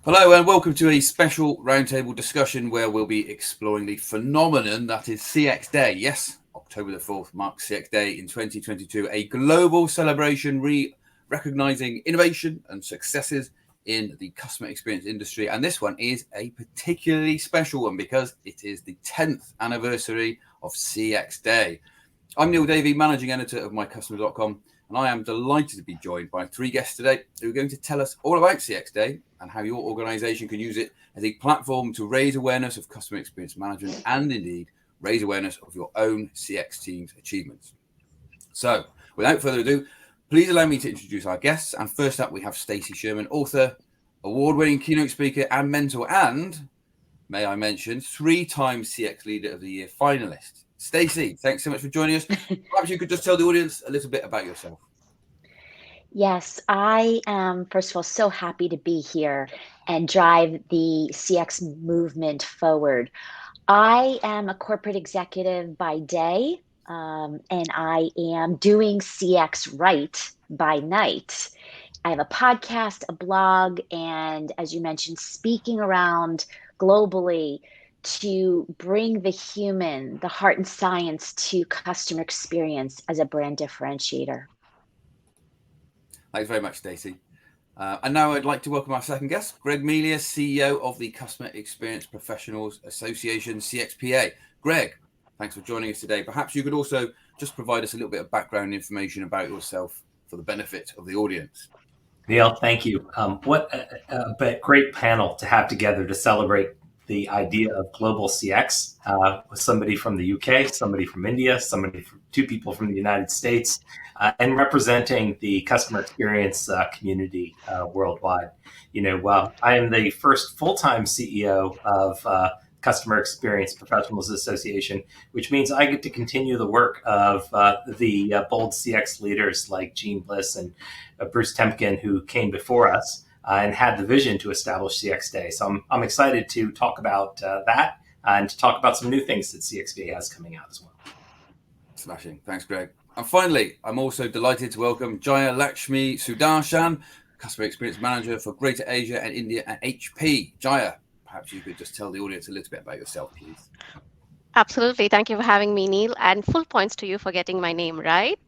Hello and welcome to a special roundtable discussion where we'll be exploring the phenomenon that is CX Day. Yes, October the 4th marks CX Day in 2022, a global celebration recognizing innovation and successes in the customer experience industry. And this one is a particularly special one because it is the 10th anniversary of CX Day. I'm Neil Davey, managing editor of mycustomer.com. And I am delighted to be joined by three guests today who are going to tell us all about CX Day and how your organization can use it as a platform to raise awareness of customer experience management and indeed raise awareness of your own CX team's achievements. So without further ado, please allow me to introduce our guests. And first up, we have Stacy Sherman, author, award-winning keynote speaker and mentor, and may I mention, 3-time CX Leader of the Year finalist. Stacy, thanks so much for joining us. Perhaps you could just tell the audience a little bit about yourself. Yes, I am, first of all, so happy to be here and drive the CX movement forward. I am a corporate executive by day, and I am doing CX right by night. I have a podcast, a blog, and as you mentioned, speaking around globally to bring the human, the heart and science to customer experience as a brand differentiator. Thanks very much, Stacy. And now I'd like to welcome our second guest, Greg Mealia, CEO of the Customer Experience Professionals Association, CXPA. Greg, thanks for joining us today. Perhaps you could also just provide us a little bit of background information about yourself for the benefit of the audience. Neil, thank you. What a great panel to have together to celebrate the idea of global CX with somebody from the UK, somebody from India, two people from the United States, and representing the customer experience community worldwide. I am the first full-time CEO of Customer Experience Professionals Association, which means I get to continue the work of the bold CX leaders like Gene Bliss and Bruce Temkin, who came before us and had the vision to establish CX Day. So I'm excited to talk about that and to talk about some new things that CXPA has coming out as well. Smashing. Thanks, Greg. And finally, I'm also delighted to welcome Jaya, Lakshmi, Sudarshan, Customer Experience Manager for Greater Asia and India at HP. Jaya, perhaps you could just tell the audience a little bit about yourself, please. Absolutely. Thank you for having me, Neil, and full points to you for getting my name right.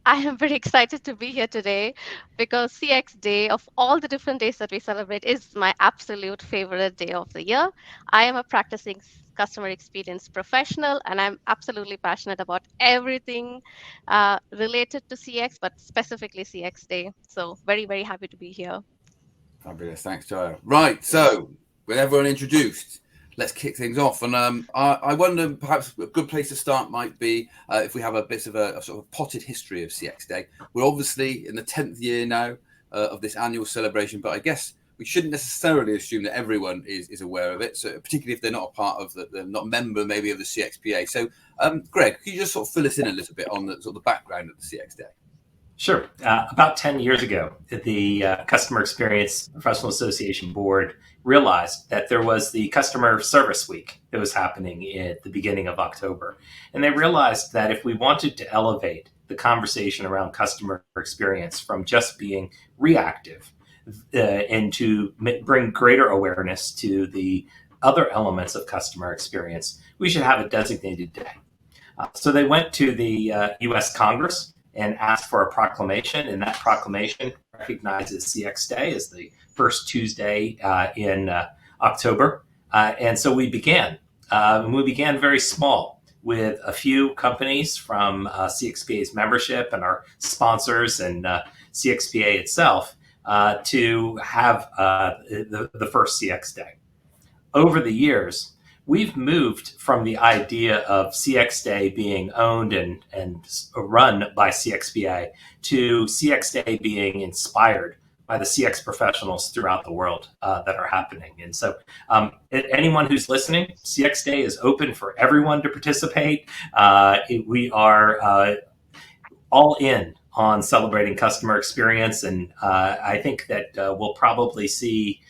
I am very excited to be here today because CX Day, of all the different days that we celebrate, is my absolute favorite day of the year. I am a practicing customer experience professional, and I'm absolutely passionate about everything related to CX, but specifically CX Day. So very, very happy to be here. Fabulous. Thanks, Jaya. Right. So with everyone introduced, let's kick things off. And I wonder, perhaps a good place to start might be if we have a bit of a sort of potted history of CX Day. We're obviously in the 10th year now of this annual celebration, but I guess we shouldn't necessarily assume that everyone is aware of it. So particularly if they're not a part of they're not a member maybe of the CXPA. So Greg, can you just sort of fill us in a little bit on the sort of the background of the CX Day? Sure. About 10 years ago, the Customer Experience Professional Association Board realized that there was the Customer Service Week that was happening at the beginning of October. And they realized that if we wanted to elevate the conversation around customer experience from just being reactive and to bring greater awareness to the other elements of customer experience, we should have a designated day. So they went to the U.S. Congress and asked for a proclamation, and that proclamation recognizes CX Day as the first Tuesday in October. And so we began. We began very small with a few companies from CXPA's membership and our sponsors and CXPA itself to have the first CX Day. Over the years, we've moved from the idea of CX Day being owned and run by CXPA to CX Day being inspired by the CX professionals throughout the world that are happening. And so anyone who's listening, CX Day is open for everyone to participate. We are all in on celebrating customer experience. And I think that we'll probably see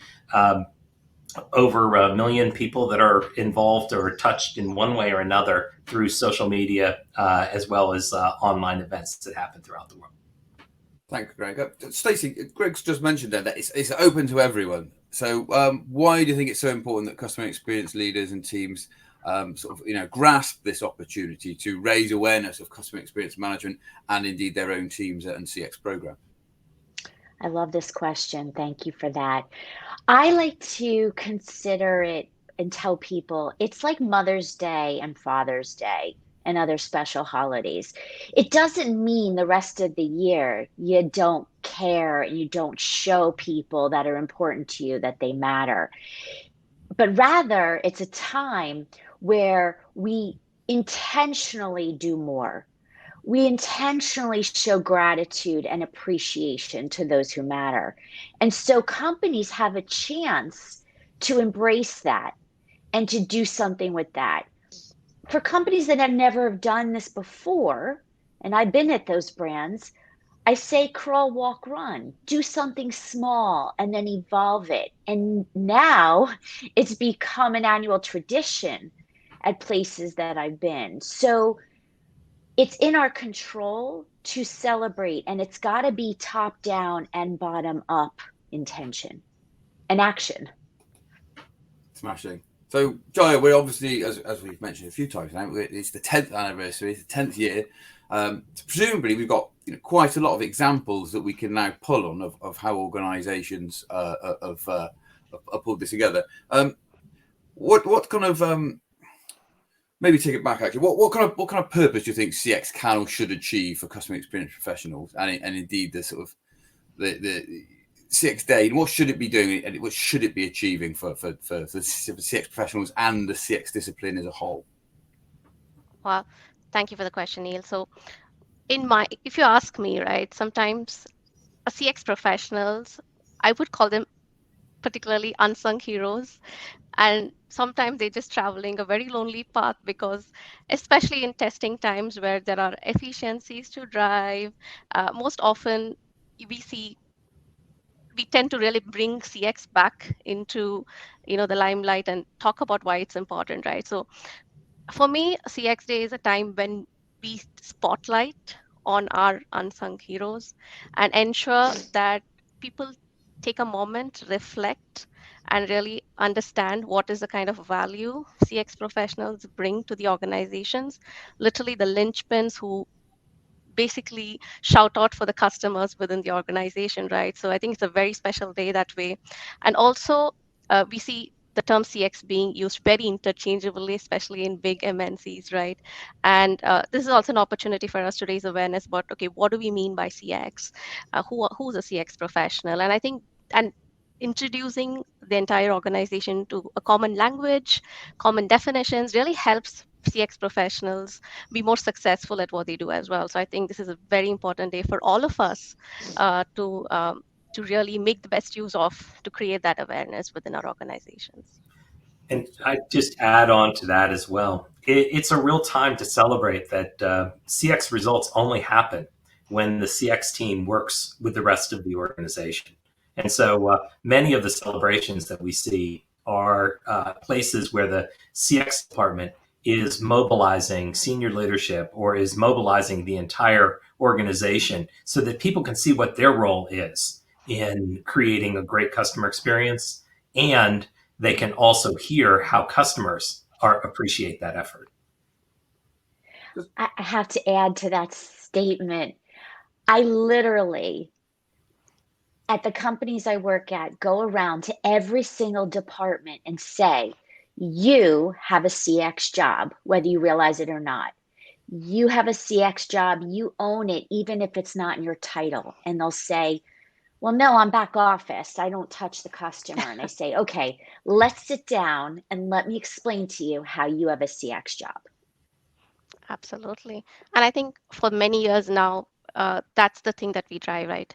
over 1 million people that are involved or touched in one way or another through social media, as well as online events that happen throughout the world. Thanks, Greg. Stacey, Greg's just mentioned there that it's open to everyone. So why do you think it's so important that customer experience leaders and teams grasp this opportunity to raise awareness of customer experience management and indeed their own teams and CX program? I love this question. Thank you for that. I like to consider it and tell people it's like Mother's Day and Father's Day and other special holidays. It doesn't mean the rest of the year you don't care and you don't show people that are important to you that they matter. But rather, it's a time where we intentionally do more. We intentionally show gratitude and appreciation to those who matter. And so companies have a chance to embrace that and to do something with that. For companies that have never done this before, and I've been at those brands, I say crawl, walk, run. Do something small and then evolve it. And now it's become an annual tradition at places that I've been. So it's in our control to celebrate, and it's got to be top down and bottom up intention and action. Smashing. So, Jaya, we're obviously, as we've mentioned a few times now, it's the 10th anniversary, it's the 10th year. Presumably, we've got quite a lot of examples that we can now pull on of how organisations have pulled this together. What kind of maybe take it back actually? What kind of purpose do you think CX can or should achieve for customer experience professionals and indeed the sort of the CX Day? What should it be doing and what should it be achieving for CX professionals and the CX discipline as a whole? Well, thank you for the question, Neil. So if you ask me, right, sometimes CX professionals, I would call them particularly unsung heroes. And sometimes they're just traveling a very lonely path because, especially in testing times where there are efficiencies to drive, most often we tend to really bring CX back into, the limelight and talk about why it's important, right? So for me, CX Day is a time when we spotlight on our unsung heroes and ensure that people take a moment, reflect, and really understand what is the kind of value CX professionals bring to the organizations, literally the linchpins who basically shout out for the customers within the organization, right? So I think it's a very special day that way. And also, we see the term CX being used very interchangeably, especially in big MNCs, right? And this is also an opportunity for us to raise awareness about, okay, what do we mean by CX? Who's a CX professional? And I think, and introducing the entire organization to a common language, common definitions really helps CX professionals be more successful at what they do as well. So I think this is a very important day for all of us to really make the best use of to create that awareness within our organizations. And I just add on to that as well. It's a real time to celebrate that CX results only happen when the CX team works with the rest of the organization. And so many of the celebrations that we see are places where the CX department is mobilizing senior leadership or is mobilizing the entire organization so that people can see what their role is in creating a great customer experience, and they can also hear how customers appreciate that effort. I have to add to that statement. I literally, at the companies I work at, go around to every single department and say, you have a CX job, whether you realize it or not. You have a CX job, you own it, even if it's not in your title. And they'll say, well, no, I'm back office. I don't touch the customer. And I say, okay, let's sit down and let me explain to you how you have a CX job. Absolutely. And I think for many years now, that's the thing that we drive, right?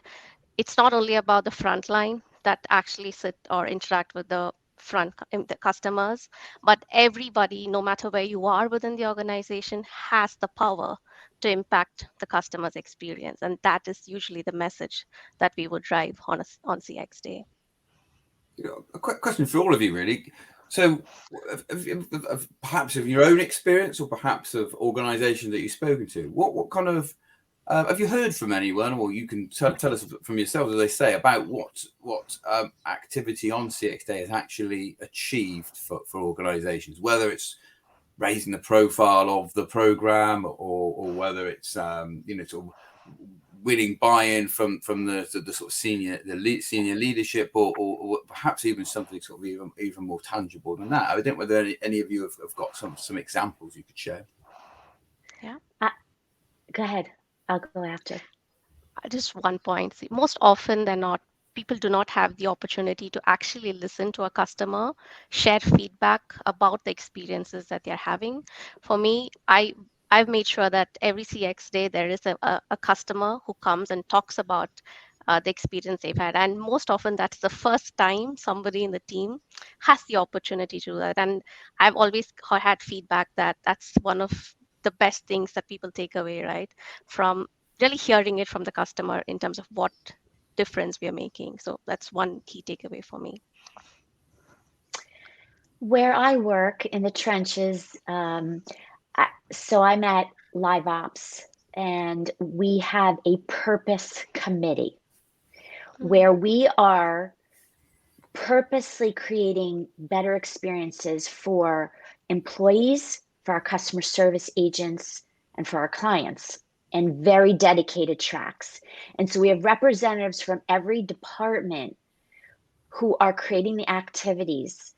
It's not only about the front line that actually sit or interact with the customers, but everybody, no matter where you are within the organization, has the power to impact the customer's experience. And that is usually the message that we would drive on CX Day. A quick question for all of you, really. So perhaps of your own experience or perhaps of organizations that you've spoken to, what kind of Have you heard from anyone, or you can tell us from yourselves, as they say, about what activity on CX Day has actually achieved for organisations, whether it's raising the profile of the program, or whether it's sort of winning buy-in from the sort of senior leadership, or perhaps even something sort of even more tangible than that. I don't know whether any of you have got some examples you could share. Yeah. Go ahead. I'll go after. Just one point. See, most often than not, people do not have the opportunity to actually listen to a customer, share feedback about the experiences that they're having. For me, I've made sure that every CX day there is a customer who comes and talks about the experience they've had. And most often that's the first time somebody in the team has the opportunity to do that. And I've always had feedback that that's one of the best things that people take away, right? From really hearing it from the customer in terms of what difference we are making. So that's one key takeaway for me. Where I work in the trenches, so I'm at Live Ops, and we have a purpose committee where we are purposely creating better experiences for employees, for our customer service agents, and for our clients, and very dedicated tracks. And so we have representatives from every department who are creating the activities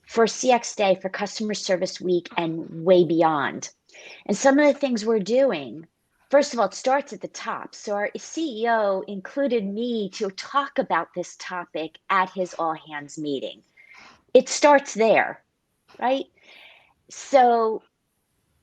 for CX Day, for Customer Service Week, and way beyond. And some of the things we're doing, first of all, it starts at the top. So our CEO included me to talk about this topic at his all hands meeting. It starts there, right? So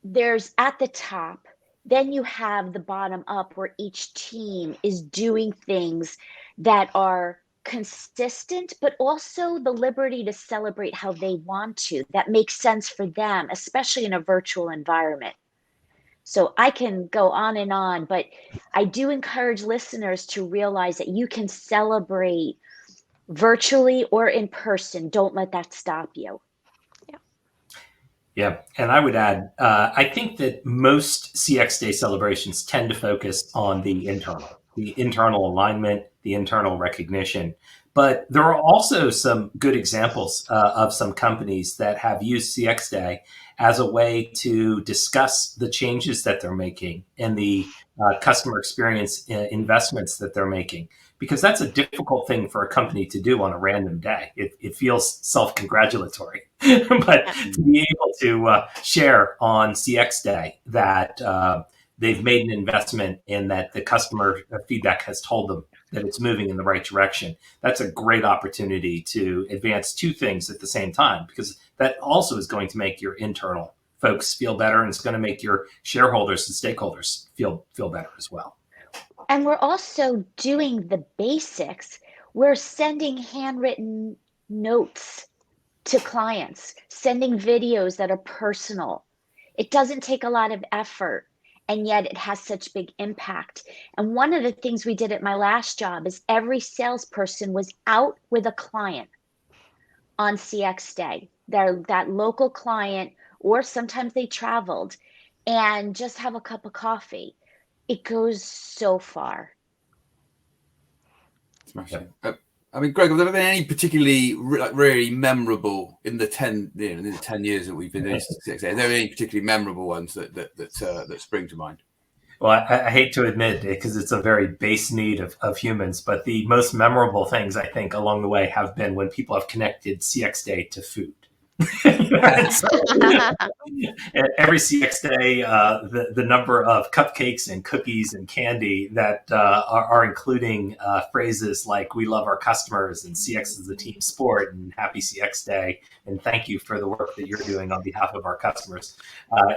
there's at the top, then you have the bottom up where each team is doing things that are consistent, but also the liberty to celebrate how they want to, that makes sense for them, especially in a virtual environment. So I can go on, but I do encourage listeners to realize that you can celebrate virtually or in person. Don't let that stop you. Yeah, and I would add, I think that most CX Day celebrations tend to focus on the internal alignment, the internal recognition. But there are also some good examples of some companies that have used CX Day as a way to discuss the changes that they're making and the customer experience investments that they're making. Because that's a difficult thing for a company to do on a random day. It feels self-congratulatory. But to be able to share on CX Day that they've made an investment and that the customer feedback has told them that it's moving in the right direction, that's a great opportunity to advance two things at the same time, because that also is going to make your internal folks feel better, and it's going to make your shareholders and stakeholders feel better as well. And we're also doing the basics. We're sending handwritten notes to clients, sending videos that are personal. It doesn't take a lot of effort, and yet it has such big impact. And one of the things we did at my last job is every salesperson was out with a client on CX Day, that local client, or sometimes they traveled, and just have a cup of coffee. It goes so far. Smashing. I mean, Greg, have there been any particularly really memorable in the 10 years that we've been doing CX Day? Are there any particularly memorable ones that spring to mind? Well, I hate to admit it because it's a very base need of humans, but the most memorable things I think along the way have been when people have connected CX Day to food. So, every CX Day, the number of cupcakes and cookies and candy that are including phrases like "We love our customers" and "CX is a team sport" and "Happy CX Day" and "Thank you for the work that you're doing on behalf of our customers."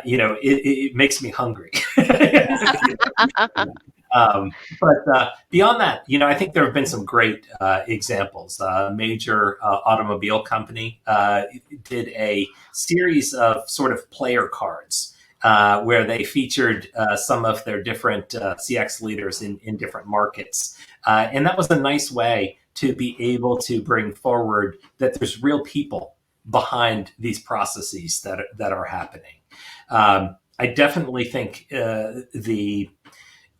It makes me hungry. But beyond that, I think there have been some great examples. A major automobile company did a series of sort of player cards where they featured some of their different CX leaders in different markets. And that was a nice way to be able to bring forward that there's real people behind these processes that are happening. I definitely think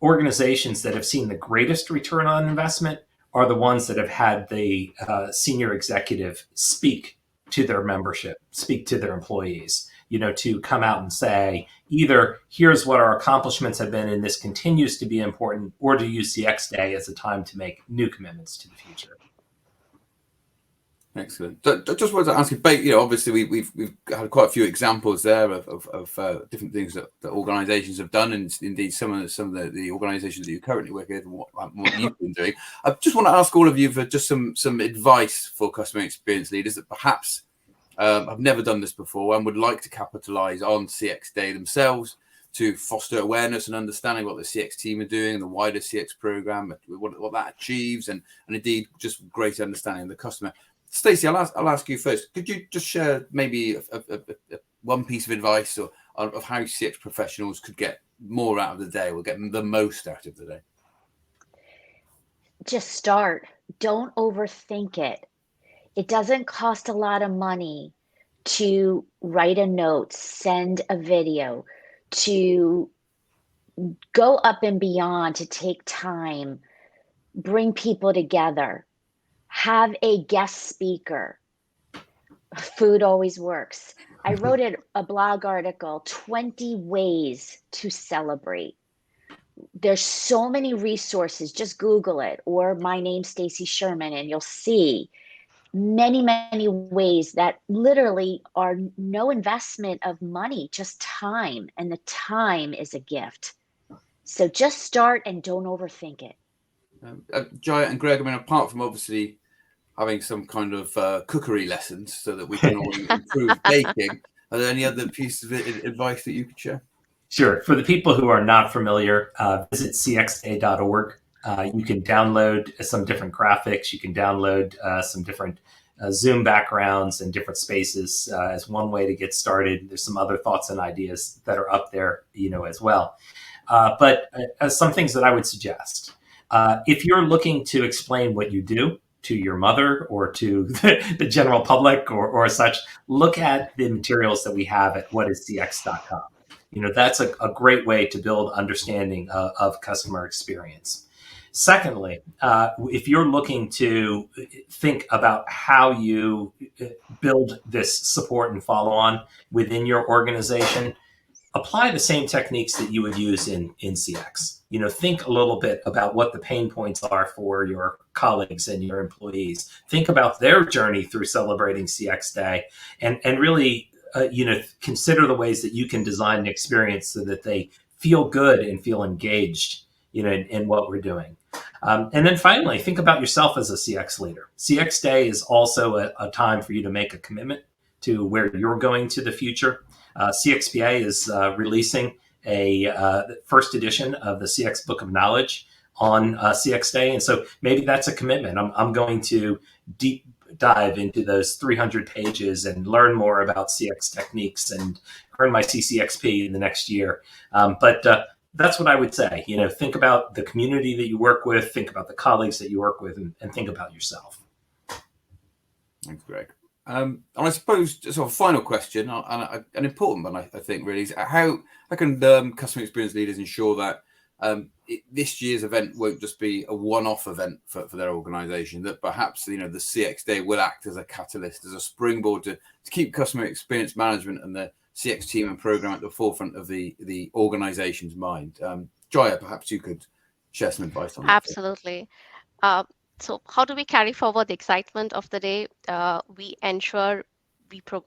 organizations that have seen the greatest return on investment are the ones that have had the senior executive speak to their membership, speak to their employees, to come out and say, either here's what our accomplishments have been and this continues to be important, or to use CX Day as a time to make new commitments to the future. Excellent. Just wanted to ask you, obviously we've had quite a few examples there of different things that organisations have done, and indeed some of the organisations that you currently work with and what you've been doing. I just want to ask all of you for just some advice for customer experience leaders that perhaps have never done this before and would like to capitalise on CX Day themselves to foster awareness and understanding what the CX team are doing, the wider CX program, what that achieves, and indeed just greater understanding of the customer. Stacy, I'll ask you first. Could you just share maybe one piece of advice of how CX professionals could get more out of the day, or get the most out of the day? Just start. Don't overthink it. It doesn't cost a lot of money to write a note, send a video, to go up and beyond, to take time, bring people together. Have a guest speaker. Food always works. I wrote a blog article, 20 ways to celebrate. There's so many resources. Just Google it, or my name's Stacy Sherman, and you'll see many, many ways that literally are no investment of money, just time. And the time is a gift. So just start and don't overthink it. Jaya and Greg, apart from obviously having some kind of cookery lessons so that we can all improve baking, are there any other pieces of advice that you could share? Sure. For the people who are not familiar, visit cxday.org. You can download some different graphics. You can download some different Zoom backgrounds and different spaces as one way to get started. There's some other thoughts and ideas that are up there, as well. But some things that I would suggest. If you're looking to explain what you do to your mother or to the general public or such, look at the materials that we have at whatiscx.com. That's a great way to build understanding of customer experience. Secondly, if you're looking to think about how you build this support and follow on within your organization, apply the same techniques that you would use in CX. Think a little bit about what the pain points are for your colleagues and your employees. Think about their journey through celebrating CX Day, and really, consider the ways that you can design an experience so that they feel good and feel engaged, in what we're doing. And then finally, think about yourself as a CX leader. CX Day is also a time for you to make a commitment to where you're going to the future. CXPA is releasing a first edition of the CX Book of Knowledge on CX Day. And so maybe that's a commitment. I'm going to deep dive into those 300 pages and learn more about CX techniques and earn my CCXP in the next year. But that's what I would say. Think about the community that you work with, think about the colleagues that you work with, and think about yourself. Thanks, Greg. And I suppose sort of final question, and an important one, I think, really, is how can customer experience leaders ensure that this year's event won't just be a one-off event for their organisation, that perhaps the CX Day will act as a catalyst, as a springboard to keep customer experience management and the CX team and program at the forefront of the organisation's mind. Jaya, perhaps you could share some advice on that. Absolutely. So how do we carry forward the excitement of the day? We ensure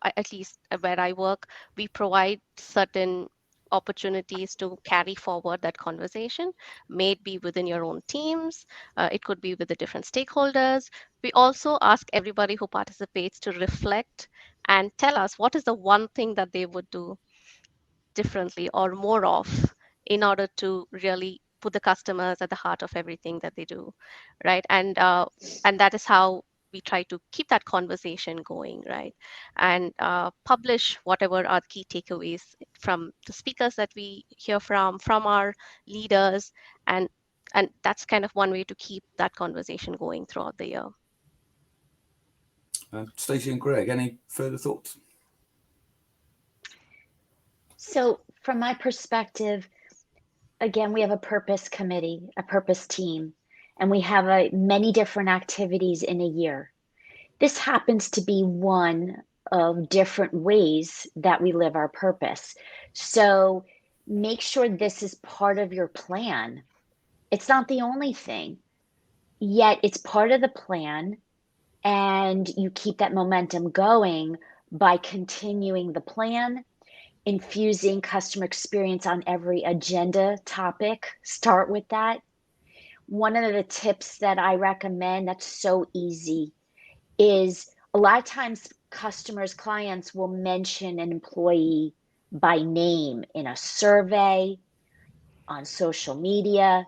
at least where I work, we provide certain opportunities to carry forward that conversation, may it be within your own teams, it could be with the different stakeholders. We also ask everybody who participates to reflect and tell us what is the one thing that they would do differently or more of in order to really put the customers at the heart of everything that they do, right? And that is how we try to keep that conversation going, right? And publish whatever are key takeaways from the speakers that we hear from our leaders, and that's kind of one way to keep that conversation going throughout the year. Stacy and Greg, any further thoughts? So from my perspective, again, we have a purpose committee, a purpose team, and we have many different activities in a year. This happens to be one of different ways that we live our purpose. So make sure this is part of your plan. It's not the only thing, yet it's part of the plan, and you keep that momentum going by continuing the plan, infusing customer experience on every agenda topic. Start with that. One of the tips that I recommend that's so easy is a lot of times customers, clients will mention an employee by name in a survey, on social media.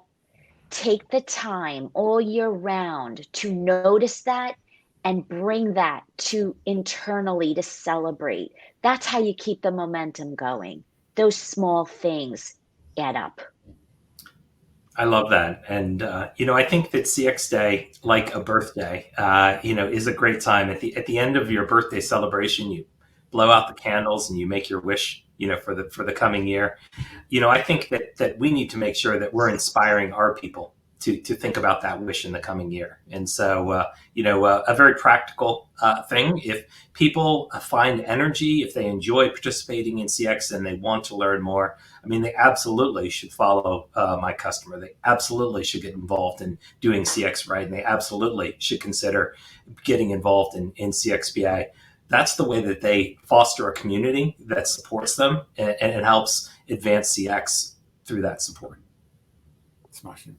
Take the time all year round to notice that and bring that to internally to celebrate. That's how you keep the momentum going. Those small things add up. I love that. And, I think that CX Day, like a birthday, is a great time. At the end of your birthday celebration, you blow out the candles and you make your wish, for the coming year. I think that we need to make sure that we're inspiring our people to think about that wish in the coming year. And so, a very practical thing. If people find energy, if they enjoy participating in CX and they want to learn more, they absolutely should follow my customer. They absolutely should get involved in doing CX right, and they absolutely should consider getting involved in CXPA. That's the way that they foster a community that supports them and it helps advance CX through that support. Smashing.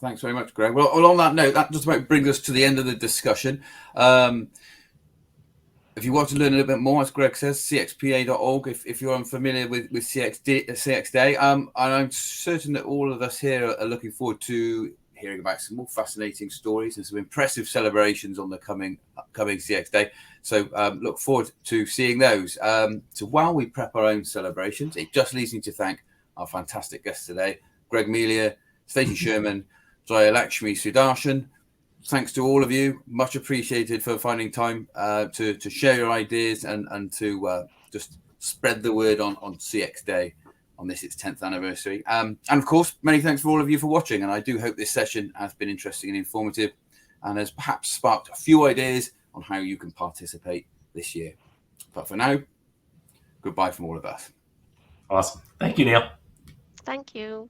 Thanks very much, Greg. Well, on that note, that just about brings us to the end of the discussion. If you want to learn a little bit more, as Greg says, cxpa.org, if you're unfamiliar with CX Day. And I'm certain that all of us here are looking forward to hearing about some more fascinating stories and some impressive celebrations on the upcoming CX Day. So look forward to seeing those. So while we prep our own celebrations, it just leaves me to thank our fantastic guests today, Greg Mealia, Stacy Sherman, Jaya, Lakshmi, Sudarshan. Thanks to all of you. Much appreciated for finding time to share your ideas and to just spread the word on CX Day on its 10th anniversary. And of course, many thanks for all of you for watching. And I do hope this session has been interesting and informative and has perhaps sparked a few ideas on how you can participate this year. But for now, goodbye from all of us. Awesome. Thank you, Neil. Thank you.